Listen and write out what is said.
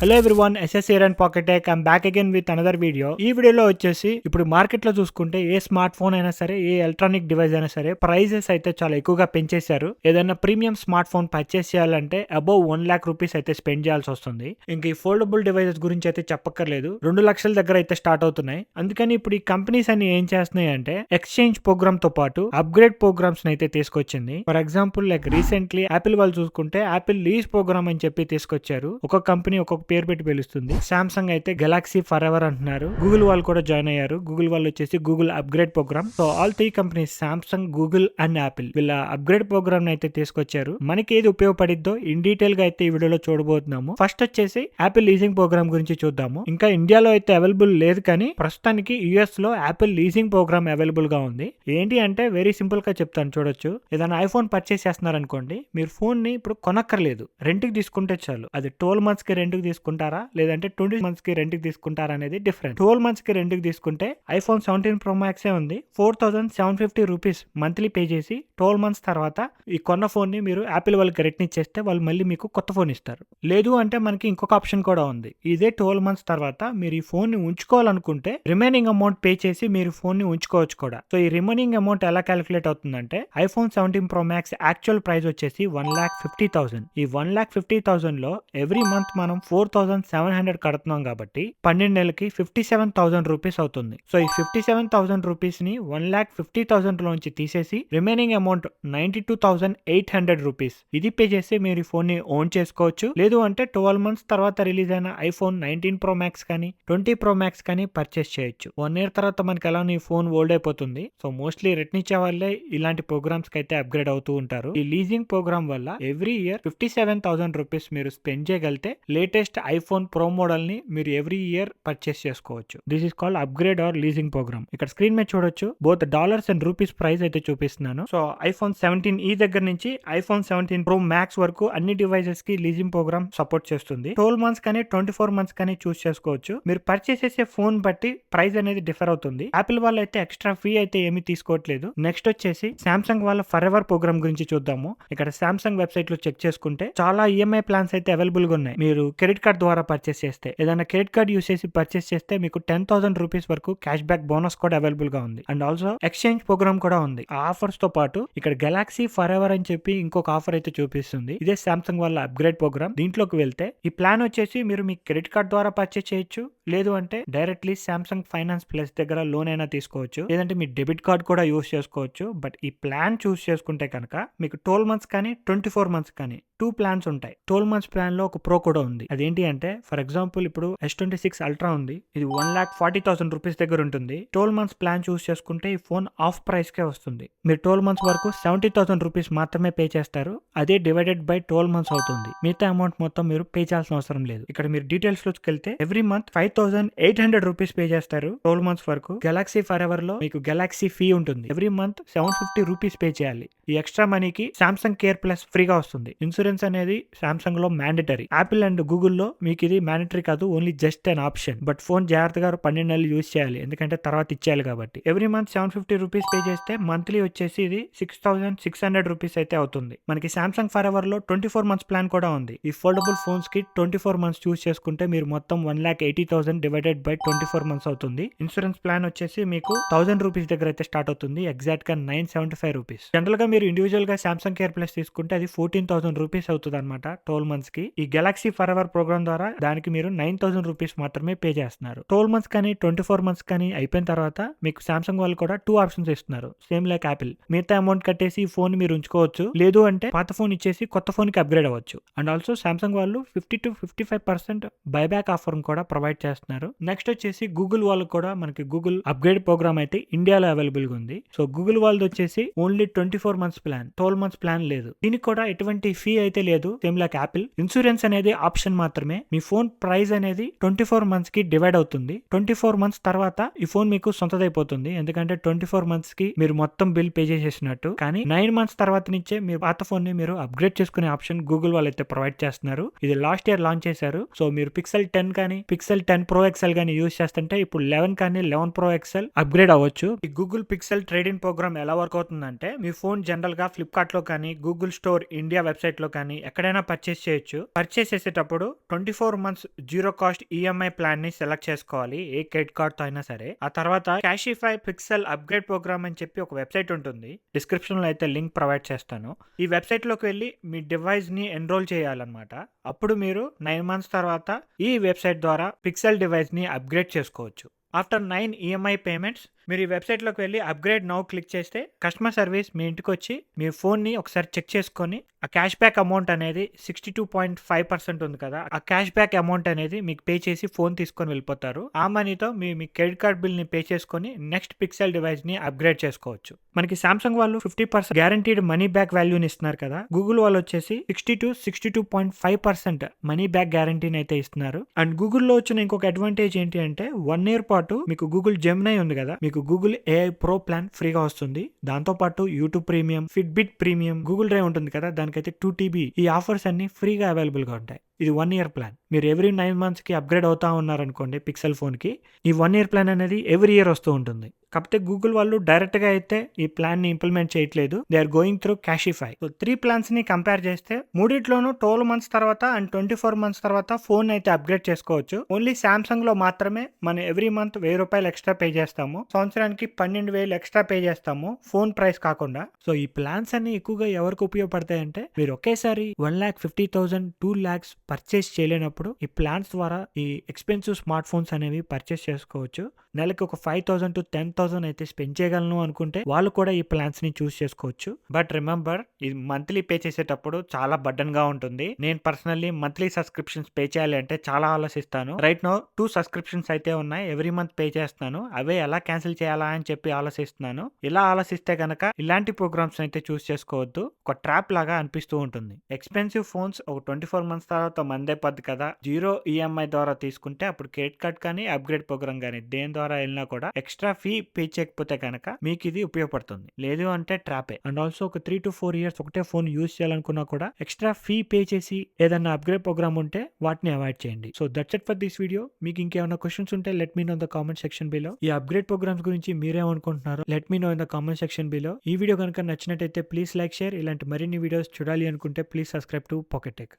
Hello everyone, SS air and pocket tech. I'm back again with another video. ఈ వీడియోలో వచ్చేసి ఇప్పుడు market లో చూసుకుంటే ఏ స్మార్ట్ ఫోన్ అయినా సరే, ఏ ఎలక్ట్రానిక్ డివైస్ అయినా సరే ప్రైజెస్ అయితే చాలా ఎక్కువగా పెంచేశారు. ఏదైనా ప్రీమియం స్మార్ట్ ఫోన్ పర్చేస్ చేయాలంటే అబౌవ్ 1 lakh రూపీస్ అయితే స్పెండ్ చేయాల్సి వస్తుంది. ఇంక ఈ ఫోల్డబుల్ డివైసెస్ గురించి అయితే చెప్పక్కర్లేదు, 2 లక్షల దగ్గర అయితే స్టార్ట్ అవుతున్నాయి. అందుకని ఇప్పుడు ఈ కంపెనీస్ అన్ని ఏం చేస్తున్నాయి అంటే ఎక్స్చేంజ్ ప్రోగ్రామ్ తో పాటు అప్గ్రేడ్ ప్రోగ్రామ్స్ అయితే తీసుకొచ్చింది. For example like recently Apple వాళ్ళు చూసుకుంటే యాపిల్ లీజ్ ప్రోగ్రామ్ అని చెప్పి తీసుకొచ్చారు. ఒక కంపెనీ ఒక్కొక్క పేరు పెట్టి పిలుస్తుంది. సామ్సంగ్ అయితే గెలాక్సీ ఫర్ ఎవర్ అంటున్నారు. గూగుల్ వాళ్ళు కూడా జాయిన్ అయ్యారు. గూగుల్ వాళ్ళు వచ్చేసి Google upgrade program. So all 3 companies Samsung, Google and Apple వీళ్ళ అప్గ్రేడ్ ప్రోగ్రామ్ అయితే తీసుకొచ్చారు. మనకి ఏది ఉపయోగపడిద్దో ఇన్ డీటెయిల్ గా అయితే ఈ వీడియోలో చూడబోతున్నాము. ఫస్ట్ వచ్చేసి యాపిల్ లీజింగ్ ప్రోగ్రామ్ గురించి చూద్దాము. ఇంకా ఇండియాలో అయితే అవైలబుల్ లేదు, కానీ ప్రస్తుతానికి యుఎస్ లో యాపిల్ లీజింగ్ ప్రోగ్రామ్ అవైలబుల్ గా ఉంది. ఏంటి అంటే వెరీ సింపుల్ గా చెప్తాను చూడొచ్చు. ఏదైనా ఐఫోన్ పర్చేస్ చేస్తున్నారు అనుకోండి, మీరు ఫోన్ ని ఇప్పుడు కొనక్కర్లేదు, రెంట్ కి తీసుకుంటే చాలు. అది 12 months కి రెంట్ కి తీసుకుంటారా లేదంటే 20 months కి రెంట్ కి తీసుకుంటారా అనేది డిఫరెంట్. 12 months కి రెంట్ కి తీసుకుంటే ఐఫోన్ 17 Pro Max ఉంది, 4750 రూపీస్ మంత్లీ పే చేసి 12 months తర్వాత ఈ కొన్న ఫోన్ ని మీరు యాపిల్ వాళ్ళకి రిటర్న్ ఇచ్చేస్తే వాళ్ళు మళ్ళీ మీకు కొత్త ఫోన్ ఇస్తారు. లేదు అంటే మనకి ఇంకొక ఆప్షన్ కూడా ఉంది. ఇదే 12 months తర్వాత మీరు ఈ ఫోన్ ని ఉంచుకోవాలనుకుంటే రిమైనింగ్ అమౌంట్ పే చేసి మీరు ఫోన్ ని ఉంచుకోవచ్చు కూడా. సో ఈ రిమైనింగ్ అమౌంట్ ఎలా క్యాలిక్యులేట్ అవుతుందంటే iPhone 17 Pro Max actual price వచ్చేసి 1,50,000. ఈ 1,50,000 లో ఎవ్రీ మంత్ మనం 4,700 కడుతున్నాం కాబట్టి 12 నెలలకి 57,000 రూపీస్ అవుతుంది. సో ఈ 57,000 రూపీస్ ని 1,50,000 లోంచి తీసేసి రిమైనింగ్ అమౌంట్ 92,800 రూపీస్ ఇది పే చేసి మీరు ఈ ఫోన్ ని ఓన్ చేసుకోవచ్చు. లేదు అంటే 12 months తర్వాత రిలీజ్ అయిన ఐఫోన్ 19 Pro Max కానీ 20 Pro Max కానీ పర్చేస్ చేయొచ్చు. 1 year తర్వాత మనకి ఎలా ఈ ఫోన్ ఓల్డ్ అయిపోతుంది. సో మోస్ట్లీ రిటర్న్ ఇచ్చే వాళ్ళే ఇలాంటి ప్రోగ్రామ్స్ కి అయితే అప్గ్రేడ్ అవుతూ ఉంటారు. ఈ లీజింగ్ ప్రోగ్రామ్ వల్ల ఎవ్రీ ఇయర్ 57,000 రూపీస్ మీరు స్పెండ్ చేయగలిగితే లేటెస్ట్ ఐఫోన్ ప్రో మోడల్ ని మీరు ఎవ్రీ ఇయర్ పర్చేస్ చేసుకోవచ్చు. This is called upgrade or leasing program. ఇక్కడ స్క్రీన్ మీద చూడొచ్చు both dollars and rupees price అయితే చూపిస్తున్నాను. సో ఐఫోన్ 17e దగ్గర నుంచి ఐఫోన్ 17 Pro Max వరకు అన్ని డివైసెస్ కి లీజింగ్ ప్రోగ్రామ్ సపోర్ట్ చేస్తుంది. 12 months కానీ 24 months కానీ చూస్ చేసుకోవచ్చు. మీరు పర్చేస్ చేసే ఫోన్ బట్టి ప్రైస్ అనేది డిఫర్ అవుతుంది. యాపిల్ వాళ్ళు అయితే ఎక్స్ట్రా ఫీ అయితే ఏమీ తీసుకోవట్లేదు. నెక్స్ట్ వచ్చేసి సామ్సంగ్ వాళ్ళ ఫర్ ఎవర్ ప్రోగ్రామ్ గురించి చూద్దాము. ఇక్కడ సామ్సంగ్ వెబ్సైట్ లో చెక్ చేసుకుంటే చాలా ఈఎంఐ ప్లాన్స్ అయితే అవైలబుల్ గా ఉన్నాయి. మీరు క్రెడిట్ కార్డ్ ద్వారా పర్చేస్ చేస్తే, ఏదైనా క్రెడిట్ కార్డ్ యూస్ చేసి పర్చేస్ చేస్తే మీకు 10,000 రూపీస్ వరకు క్యాష్ బ్యాక్ బోనస్ కూడా అవైలబుల్ గా ఉంది. అండ్ ఆల్సో ఎక్స్చేంజ్ ప్రోగ్రామ్ కూడా ఉంది. ఆ ఆఫర్స్ తో పాటు ఇక్కడ గెలాక్సీ ఫర్ ఎవర్ అని చెప్పి ఇంకొక ఆఫర్ అయితే చూపిస్తుంది. ఇదే సామ్సంగ్ వాళ్ళ అప్గ్రేడ్ ప్రోగ్రామ్. దీంట్లోకి వెళ్తే ఈ ప్లాన్ వచ్చేసి మీరు మీ క్రెడిట్ కార్డ్ ద్వారా పర్చేస్ చేయొచ్చు, లేదు అంటే డైరెక్ట్లీ సామ్సంగ్ ఫైనాన్స్ ప్లస్ దగ్గర లోన్ అయినా తీసుకోవచ్చు, లేదంటే మీ డెబిట్ కార్డ్ కూడా యూస్ చేసుకోవచ్చు. బట్ ఈ ప్లాన్ చూస్ చేసుకుంటే కనుక మీకు 12 months కానీ 24 months కానీ 2 plans ఉంటాయి. 12 months ప్లాన్ లో ఒక ప్రో కూడా ఉంది. అదేంటి అంటే ఫర్ ఎగ్జాంపుల్ ఇప్పుడు S26 Ultra ఉంది, ఇది 1,40,000 రూపీస్ దగ్గర ఉంటుంది. 12 months ప్లాన్ చూస్ చేసుకుంటే ఈ ఫోన్ ఆఫ్ ప్రైస్ కే వస్తుంది. మీరు 12 months వరకు 70,000 రూపీస్ మాత్రమే పే చేస్తారు. అదే డివైడెడ్ బై 12 months అవుతుంది. మిగతా అమౌంట్ మొత్తం మీరు పే చేయాల్సిన అవసరం లేదు. ఇక్కడ మీరు డీటెయిల్స్ లోకి వెళ్తే ఎవ్రీ మంత్ 5,800 రూపీస్ పే చేస్తారు 12 months వరకు. గెలాక్సీ ఫర్ ఎవర్ లో మీకు గెలాక్సీ ఫీ ఉంటుంది. ఎవ్రీ మంత్ 750 రూపీస్ పే చేయాలి. ఈ ఎక్స్ట్రా మనీకి సామ్సంగ్ కేర్ ప్లస్ ఫ్రీగా వస్తుంది. ఇన్సూరెన్స్ అనేది సామ్సంగ్ లో మ్యాండేటరీ. యాపిల్ అండ్ గూగుల్ లో మీకు ఇది మ్యాండేటరీ కాదు, only just an option. But phone జాగ్రత్తగా 12 నెలలు యూజ్ చేయాలి, ఎందుకంటే తర్వాత ఇచ్చేయాలి కాబట్టి. ఎవ్రీ మంత్ 750 రూపీస్ పే చేస్తే మంత్లీ వచ్చేసి ఇది 6,600 రూపీస్ అయితే అవుతుంది. మనకి సామ్సంగ్ ఫర్ ఎవర్ లో 24 months ప్లాన్ కూడా ఉంది. ఈ ఫోల్డబుల్ ఫోన్స్ కి 24 months చూస్ చేసుకుంటే మీరు మొత్తం 1,80,000 డివైడెడ్ బై 24 months అవుతుంది. ఇన్సూరెన్స్ ప్లాన్ వచ్చేసి మీకు 1,000 రూపీస్ దగ్గర అయితే స్టార్ట్ అవుతుంది. ఎగ్జాక్ట్ గా 975 రూపీస్. జనరల్ గా మీరు ఇండివిజువల్ గా సామ్సంగ్ కేర్ ప్లస్ తీసుకుంటే అది 14,000 రూపీస్ అవుతుంది అనమాట 12 months కి. ఈ గెలాక్సీ ఫర్ ఎవర్ ప్రోగ్రామ్ ద్వారా దానికి మీరు 9,000 రూపీస్ మాత్రమే పే చేస్తున్నారు. 12 months కానీ 24 months కానీ అయిపోయిన తర్వాత మీకు సామ్సంగ్ వాళ్ళు కూడా 2 ఆప్షన్స్ ఇస్తున్నారు, సేమ్ లైక్ యాపిల్. మిగతా అమౌంట్ కట్టేసి ఈ ఫోన్ మీరు ఉంచుకోవచ్చు, లేదు అంటే పాత ఫోన్ ఇచ్చేసి కొత్త ఫోన్ కి అప్గ్రేడ్ అవ్వచ్చు. అండ్ ఆల్సో సామ్సంగ్ వాళ్ళు 50 to 55% బైబ్యాక్ ఆఫర్ కూడా ప్రొవైడ్ చేస్తున్నారు. నెక్స్ట్ వచ్చేసి గూగుల్ వాళ్ళు కూడా మనకి గూగుల్ అప్గ్రేడ్ ప్రోగ్రామ్ అయితే ఇండియాలో అవైలబుల్ గా ఉంది. సో గూగుల్ వాళ్ళది వచ్చేసి only 24 months plan, 12 months plan లేదు. దీనికి కూడా ఎటువంటి ఫీ అయితే లేదు, సేమ్ లైక్ యాపిల్. ఇన్సూరెన్స్ అనేది ఆప్షన్ మాత్రమే. మీ ఫోన్ ప్రైస్ అనేది 24 months కి డివైడ్ అవుతుంది. 24 months తర్వాత ఈ ఫోన్ మీకు సొంతదైపోతుంది, ఎందుకంటే 24 months కి మీరు మొత్తం బిల్ పే చేసేసినట్టు. కానీ 9 months తర్వాత నుంచే మీరు పాత ఫోన్ ని మీరు అప్గ్రేడ్ చేసుకునే ఆప్షన్ గూగుల్ వాళ్ళు అయితే ప్రొవైడ్ చేస్తున్నారు. ఇది లాస్ట్ ఇయర్ లాంచ్ చేశారు. సో మీరు పిక్సెల్ 10 కానీ పిక్సెల్ 10 Pro XL కానీ యూస్ చేస్తుంటే ఇప్పుడు 11 కానీ 11 Pro XL అప్గ్రేడ్ అవ్వచ్చు. ఈ Google Pixel trade in program ఎలా వర్క్ అవుతుందంటే మీ ఫోన్ జనరల్ గా ఫ్లిప్కార్ట్ లో కానీ గూగుల్ స్టోర్ ఇండియా వెబ్సైట్ లో కానీ ఎక్కడైనా పర్చేస్ చేయొచ్చు. పర్చేస్ చేసేటప్పుడు 24 months zero cost EMI plan ని సెలెక్ట్ చేసుకోవాలి, ఏ క్రెడిట్ కార్డ్ తో అయినా సరే. ఆ తర్వాత క్యాషిఫై పిక్సెల్ అప్గ్రేడ్ ప్రోగ్రామ్ అని చెప్పి ఒక వెబ్సైట్ ఉంటుంది, డిస్క్రిప్షన్ లో అయితే లింక్ ప్రొవైడ్ చేస్తాను. ఈ వెబ్సైట్ లోకి వెళ్ళి మీ డివైస్ ని ఎన్రోల్ చేయాలన్నమాట. అప్పుడు మీరు 9 మంత్స్ తర్వాత ఈ వెబ్సైట్ ద్వారా పిక్సెల్ డివైస్ ని అప్గ్రేడ్ చేసుకోవచ్చు. ఆఫ్టర్ 9 ఈఎంఐ పేమెంట్స్ మీరు ఈ వెబ్సైట్లోకి వెళ్ళి అప్గ్రేడ్ నౌ క్లిక్ చేస్తే కస్టమర్ సర్వీస్ మీ ఇంటికి వచ్చి మీ ఫోన్ని ఒకసారి చెక్ చేసుకొని ఆ క్యాష్ బ్యాక్ అమౌంట్ అనేది 62.5% ఉంది కదా, ఆ క్యాష్ బ్యాక్ అమౌంట్ అనేది మీకు పే చేసి ఫోన్ తీసుకొని వెళ్ళిపోతారు. ఆ మనీతో మీ క్రెడిట్ కార్డ్ బిల్ ని పే చేసుకొని నెక్స్ట్ పిక్సెల్ డివైస్ ని అప్గ్రేడ్ చేసుకోవచ్చు. మనకి సామ్సంగ్ వాళ్ళు 50% గ్యారంటీడ్ మనీ బ్యాక్ వాల్యూని ఇస్తున్నారు కదా, గూగుల్ వాళ్ళు వచ్చేసి 62% మనీ బ్యాక్ గ్యారంటీని అయితే ఇస్తున్నారు. అండ్ గూగుల్లో వచ్చిన ఇంకొక అడ్వాంటేజ్ ఏంటి అంటే 1 year పాటు మీకు గూగుల్ జెమినై ఉంది కదా, మీకు గూగుల్ AI ప్రో ప్లాన్ ఫ్రీగా వస్తుంది. దాంతో పాటు YouTube premium, Fitbit premium, Google drive ఉంటుంది కదా, దానికైతే 2 TB ఈ ఆఫర్స్ అన్ని ఫ్రీగా అవైలబుల్ గా ఉంటాయి. ఇది 1 year ప్లాన్. మీరు ఎవ్రీ 9 months కి అప్గ్రేడ్ అవుతా ఉన్నారనుకోండి పిక్సెల్ ఫోన్ కి, ఈ 1 year ప్లాన్ అనేది ఎవ్రీ ఇయర్ వస్తూ ఉంటుంది. కాకపోతే గూగుల్ వాళ్ళు డైరెక్ట్ గా అయితే ఈ ప్లాన్ ని ఇంప్లిమెంట్ చేయట్లేదు, they are going through Cashify. So 3 plans ని కంపేర్ చేస్తే మూడిట్లోనూ 12 months తర్వాత అండ్ 24 months తర్వాత ఫోన్ అయితే అప్గ్రేడ్ చేసుకోవచ్చు. ఓన్లీ సామ్సంగ్ లో మాత్రమే మనం ఎవ్రీ మంత్ ₹1000 ఎక్స్ట్రా పే చేస్తాము, సంవత్సరానికి 12,000 ఎక్స్ట్రా పే చేస్తాము ఫోన్ ప్రైస్ కాకుండా. సో ఈ ప్లాన్స్ అన్ని ఎక్కువగా ఎవరికి ఉపయోగపడతాయి అంటే మీరు ఒకేసారి 1,50,000 2 lakhs పర్చేస్ చేయలేనప్పుడు ఈ ప్లాన్స్ ద్వారా ఈ ఎక్స్పెన్సివ్ స్మార్ట్ ఫోన్స్ అనేవి పర్చేస్ చేసుకోవచ్చు. నెలకి ఒక 5,000 to 10,000 అయితే స్పెండ్ చేయగలను అనుకుంటే వాళ్ళు కూడా ఈ ప్లాన్స్ ని చూస్ చేసుకోవచ్చు. బట్ రిమెంబర్, ఇది మంత్లీ పే చేసేటప్పుడు చాలా బర్డన్ గా ఉంటుంది. నేను పర్సనల్లీ మంత్లీ సబ్స్క్రిప్షన్స్ పే చేయాలి అంటే చాలా ఆలోచిస్తాను. రైట్ నౌ 2 సబ్స్క్రిప్షన్స్ అయితే ఉన్నాయి, ఎవ్రీ మంత్ పే చేస్తున్నాను. అవే ఎలా క్యాన్సిల్ చేయాలా అని చెప్పి ఆలోచిస్తున్నాను. ఇలా ఆలోచిస్తే గనక ఇలాంటి ప్రోగ్రామ్స్ అయితే చూస్ చేసుకోవద్దు, ఒక ట్రాప్ లాగా అనిపిస్తూ ఉంటుంది. ఎక్స్పెన్సివ్ ఫోన్స్ ఒక 24 months తర్వాత మందే పద్దు కదా, జీరో ఈఎంఐ ద్వారా తీసుకుంటే అప్పుడు క్రెడిట్ కార్డ్ కానీ అప్గ్రేడ్ ప్రోగ్రామ్ కానీ దేని ద్వారా వెళ్ళినా కూడా ఎక్స్ట్రా ఫీ పే చేయకపోతే కనుక మీకు ఇది ఉపయోగపడుతుంది. లేదు అంటే ట్రాపే. అండ్ ఆల్సో ఒక 3 to 4 years ఒకటే ఫోన్ యూస్ చేయాలనుకున్నా కూడా ఎక్స్ట్రా ఫీ పే చేసి ఏదన్నా అప్గ్రేడ్ ప్రోగ్రామ్ ఉంటే వాటిని అవాయిడ్ చేయండి. So that's it for this video. మీకు ఇంకేమైనా క్వశ్చన్స్ ఉంటే let me know in the comment section below. ఈ అప్గ్రేడ్ ప్రోగ్రామ్స్ గురించి మీరేమనుకుంటున్నారు let me know in the comment section below. ఈ వీడియో కనుక నచ్చినట్టయితే ప్లీజ్ లైక్, షేర్. ఇలాంటి మరిన్ని వీడియోస్ చూడాలి అనుకుంటే please subscribe to pocket tech.